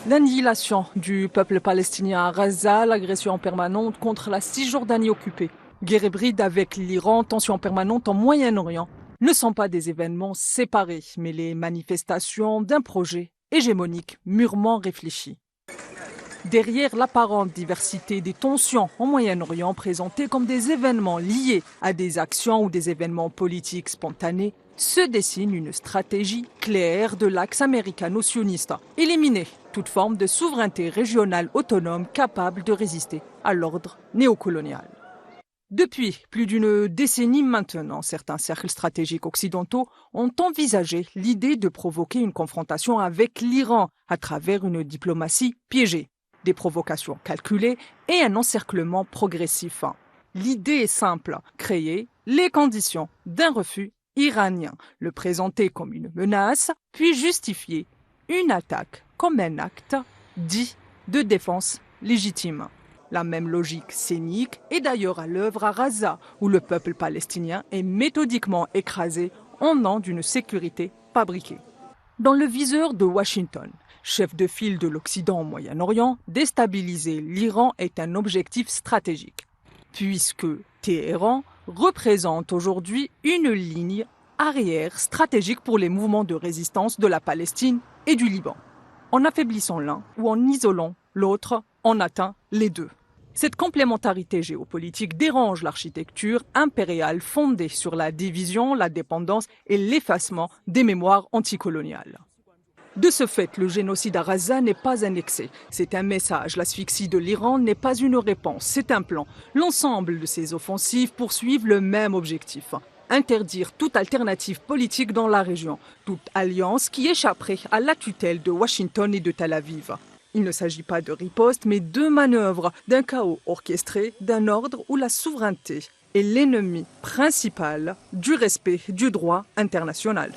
L'annihilation du peuple palestinien à Gaza, l'agression permanente contre la Cisjordanie occupée, guerre hybride avec l'Iran, tension permanente en Moyen-Orient, ne sont pas des événements séparés, mais les manifestations d'un projet hégémonique mûrement réfléchi. Derrière l'apparente diversité des tensions en Moyen-Orient présentées comme des événements liés à des actions ou des événements politiques spontanés, se dessine une stratégie claire de l'axe américano-sioniste. Éliminer toute forme de souveraineté régionale autonome capable de résister à l'ordre néocolonial. Depuis plus d'une décennie maintenant, certains cercles stratégiques occidentaux ont envisagé l'idée de provoquer une confrontation avec l'Iran à travers une diplomatie piégée, des provocations calculées et un encerclement progressif. L'idée est simple, créer les conditions d'un refus iranien, le présenter comme une menace, puis justifier une attaque comme un acte dit de défense légitime. La même logique scénique est d'ailleurs à l'œuvre à Gaza, où le peuple palestinien est méthodiquement écrasé en nom d'une sécurité fabriquée. Dans le viseur de Washington, chef de file de l'Occident au Moyen-Orient, déstabiliser l'Iran est un objectif stratégique, puisque Téhéran représente aujourd'hui une ligne arrière stratégique pour les mouvements de résistance de la Palestine et du Liban. En affaiblissant l'un ou en isolant l'autre, on atteint les deux. Cette complémentarité géopolitique dérange l'architecture impériale fondée sur la division, la dépendance et l'effacement des mémoires anticoloniales. De ce fait, le génocide à Gaza n'est pas un excès, c'est un message. L'asphyxie de l'Iran n'est pas une réponse, c'est un plan. L'ensemble de ces offensives poursuivent le même objectif. Interdire toute alternative politique dans la région, toute alliance qui échapperait à la tutelle de Washington et de Tel Aviv. Il ne s'agit pas de riposte, mais de manœuvre, d'un chaos orchestré, d'un ordre où la souveraineté est l'ennemi principal du respect du droit international.